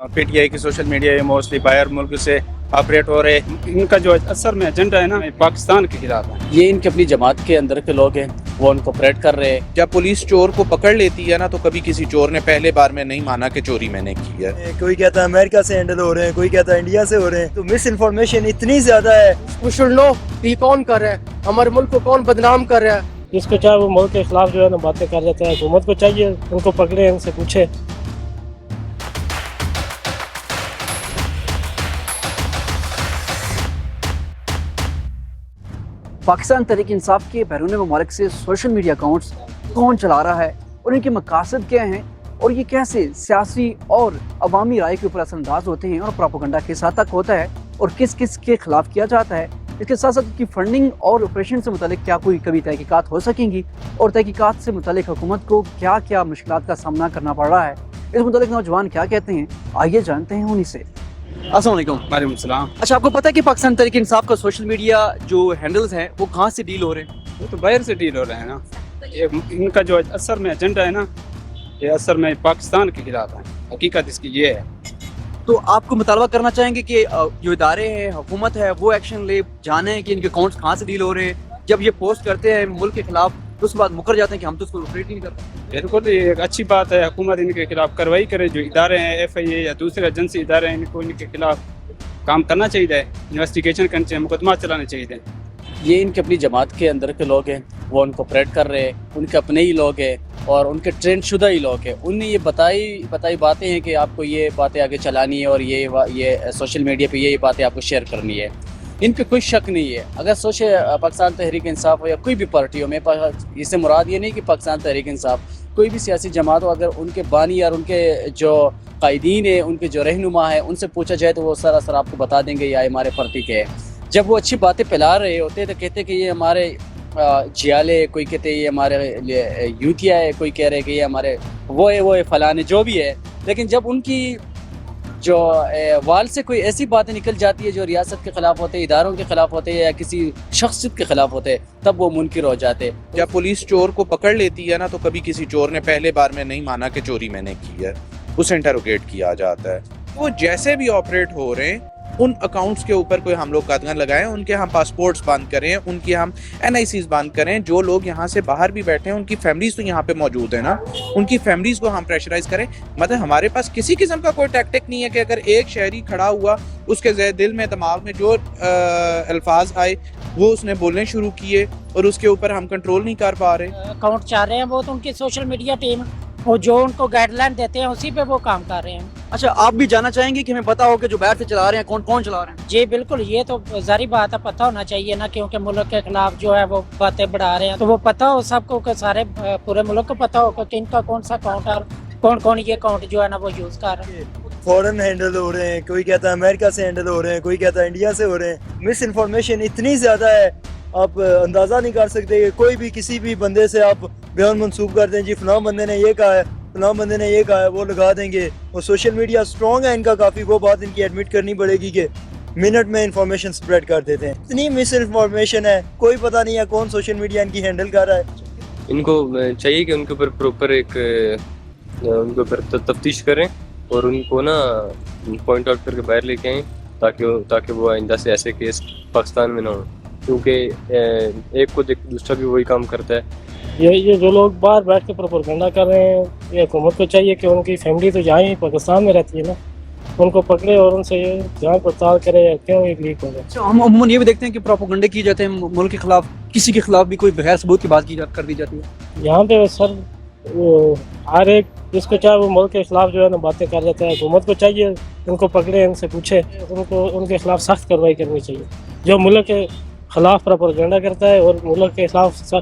PTI की social media ये mostly बाहर मुल्क से ऑपरेट हो रहे हैं। इनका जो असल में एजेंडा है ना पाकिस्तान के खिलाफ है। ये इनकी अपनी जमात के अंदर के लोग हैं, वो उनको ऑपरेट कर रहे हैं। जब पुलिस चोर को पकड़ लेती है ना तो कभी किसी चोर ने पहले बार में नहीं माना कि चोरी मैंने की है। कोई कहता है अमेरिका से हैंडल हो रहे हैं, कोई कहता है इंडिया से हो रहे हैं। तो मिस इन्फॉर्मेशन इतनी ज्यादा है। We should know कि कौन कर रहा है, हमारे मुल्क को कौन बदनाम कर रहा है। जिसको चाहे वो मुल्क के खिलाफ जो है ना बातें कर देता है। हुकूमत को चाहिए उनको पकड़े, उनसे पूछे। पाकिस्तान तहरीक इंसाफ के बैरून ममालिक से सोशल मीडिया अकाउंट्स कौन चला रहा है और इनके मकासद क्या हैं और ये कैसे सियासी और अवामी राय के ऊपर असरअंदाज होते हैं और प्रोपेगेंडा किस हद तक होता है और किस किस के खिलाफ किया जाता है। इसके साथ साथ की फंडिंग और ऑपरेशन से मुतालिक क्या कोई कभी तहकीकात हो सकेंगी और तहकीकात से मुतालिक हुकूमत को क्या क्या मुश्किलात का सामना करना पड़ रहा है, इस मुतालिक नौजवान क्या कहते हैं, आइए जानते हैं उन्हीं से। अस्सलाम वालेकुम। वालेकुम सलाम। अच्छा, आपको पता है कि पाकिस्तान तहरीक इंसाफ का सोशल मीडिया जो हैंडल्स हैं वो कहाँ से डील हो रहे हैं? वो तो बाहर से डील हो रहे हैं ना। ये इनका जो असल में एजेंडा है ना ये असल में पाकिस्तान के खिलाफ है। हकीकत इसकी ये है। तो आपको मुतालबा करना चाहेंगे कि जो इदारे हैं, हुकूमत है, वो एक्शन ले, जाने कि इनके अकाउंट्स कहाँ से डील हो रहे हैं। जब ये पोस्ट करते हैं मुल्क के खिलाफ तो उसके बाद मुकर जाते हैं कि हम तो उसको ऑपरेट ही नहीं करते। बिल्कुल ये एक अच्छी बात है, हुकूमत इनके खिलाफ कार्रवाई करे। जो इदारे हैं FIA या दूसरे एजेंसी इदारे हैं इनको इनके खिलाफ काम करना चाहिए, इन्वेस्टिगेशन करनी चाहिए, मुकदमा चलाने चाहिए। ये इनकी अपनी जमात के अंदर के लोग हैं, वो उनको ऑपरेट कर रहे हैं, उनके अपने ही लोग हैं और उनके ट्रेंड शुदा ही लोग हैं। उनने ये बताई बातें हैं कि आपको ये बातें आगे चलानी है और ये सोशल मीडिया पे ये बातें आपको शेयर करनी है। इन पे कोई शक नहीं है। अगर पाकिस्तान तहरीक इंसाफ हो या कोई भी पार्टी हो, मेरे पास इससे मुराद ये नहीं कि पाकिस्तान तहरीक इंसाफ कोई भी सियासी जमात हो, अगर उनके बानी और उनके जो कायदीन है, उनके जो रहनुमा है, उनसे पूछा जाए तो वो सरासर आपको बता देंगे या हमारे पार्टी के हैं। जब वो अच्छी बातें फैला रहे होते तो कहते कि ये हमारे जियाले, कोई कहते ये हमारे यूथिया है, कोई कह रहे कि ये हमारे वो है फलाने जो भी है। लेकिन जब उनकी जो वाल से कोई ऐसी बातें निकल जाती है जो रियासत के खिलाफ होते, इदारों के खिलाफ होते या किसी शख्सियत के खिलाफ होते, तब वो मुनकिर हो जाते। जब पुलिस चोर को पकड़ लेती है ना तो कभी किसी चोर ने पहले बार में नहीं माना कि चोरी मैंने की है, उसे इंटरोगेट किया जाता है। वो जैसे भी ऑपरेट हो रहे हैं उन अकाउंट्स के ऊपर कोई हम लोग कदम लगाएं, उनके हम पासपोर्ट्स बंद करें, उनकी हम NICs बंद करें। जो लोग यहाँ से बाहर भी बैठे हैं उनकी फैमिलीज तो यहाँ पे मौजूद है ना, उनकी फैमिलीज को हम प्रेशराइज करें। मतलब हमारे पास किसी किस्म का कोई टैक्टिक नहीं है कि अगर एक शहरी खड़ा हुआ उसके दिल में दिमाग में जो अल्फाज आए वो उसने बोलने शुरू किए और उसके ऊपर हम कंट्रोल नहीं कर पा रहे। अकाउंट चाह रहे हैं वो तो उनकी सोशल मीडिया टीम और जो उनको गाइडलाइन देते हैं उसी पे वो काम कर रहे हैं। अच्छा, आप भी जानना चाहेंगे कि हमें पता हो कि जो बाहर से चला रहे हैं कौन कौन चला रहे हैं? जी बिल्कुल, ये तो जारी बात है, पता होना चाहिए ना, क्योंकि मुल्क के खिलाफ जो है वो बातें बढ़ा रहे हैं तो वो पता हो सबको कि सारे पूरे मुल्क को पता हो कि इनका कौन सा अकाउंट है और कौन कौन ये अकाउंट जो है ना वो यूज कर रहे हैं। फॉरेन हैंडल हो रहे हैं, कोई कहता है अमेरिका से हैंडल हो रहे हैं, कोई कहता है इंडिया से हो रहे हैं। मिस इन्फॉर्मेशन इतनी ज्यादा है, आप अंदाजा नहीं कर सकते। कोई भी किसी भी बंदे से आप बयान मंसूब कर दें, जी फलां बंदे ने ये कहा है, फलां बंदे ने ये कहा है, वो लगा देंगे। और सोशल मीडिया स्ट्रॉन्ग है इनका काफ़ी, वो बात इनकी एडमिट करनी पड़ेगी कि मिनट में इंफॉर्मेशन स्प्रेड कर देते हैं। इतनी मिस इन्फॉर्मेशन है, कोई पता नहीं है कौन सोशल मीडिया इनकी हैंडल कर रहा है। इनको चाहिए कि उनके ऊपर प्रॉपर उनके ऊपर तफ्तीश करें और उनको ना पॉइंट आउट करके बाहर लेके आएँ ताकि वो आइंदा से ऐसे केस पाकिस्तान में ना हो, क्योंकि एक को देख दूसरा भी वही काम करता है। ये जो लोग बाहर बैठ के प्रोपेगेंडा कर रहे हैं, ये हुकूमत को चाहिए कि उनकी फैमिली तो यहाँ ही पाकिस्तान में रहती है ना, उनको पकड़े और उनसे जांच पड़ताल करे क्यों ये लीक हो गया। हम अमूमन ये भी देखते हैं कि प्रोपेगेंडे किए जाते हैं मुल्क के खिलाफ, किसी के खिलाफ भी कोई बगैर सबूत की बात कर दी जाती है। यहाँ पे सर वो हर एक जिसको चाहे वो मुल्क के खिलाफ जो है ना बातें कर देता है। हुकूमत को चाहिए उनको पकड़े, उनसे पूछे, उनको उनके खिलाफ सख्त कार्रवाई करनी चाहिए जो मुल्क के खिलाफ प्रोपेगेंडा करता है और मुल्क के खिलाफ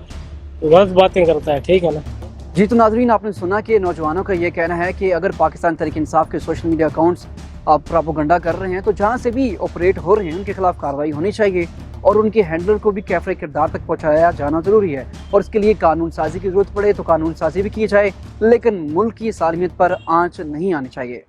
गलत बातें करता है। ठीक है ना जी। तो नाज़रीन, आपने सुना कि नौजवानों का ये कहना है कि अगर पाकिस्तान तहरीक इंसाफ के सोशल मीडिया अकाउंट्स प्रोपेगेंडा कर रहे हैं तो जहाँ से भी ऑपरेट हो रहे हैं उनके खिलाफ कार्रवाई होनी चाहिए और उनके हैंडलर को भी कैफरे किरदार तक पहुँचाया जाना ज़रूरी है। और इसके लिए कानून साजी की ज़रूरत पड़े तो कानून साजी भी की जाए, लेकिन मुल्क की सालमियत पर आँच नहीं आनी चाहिए।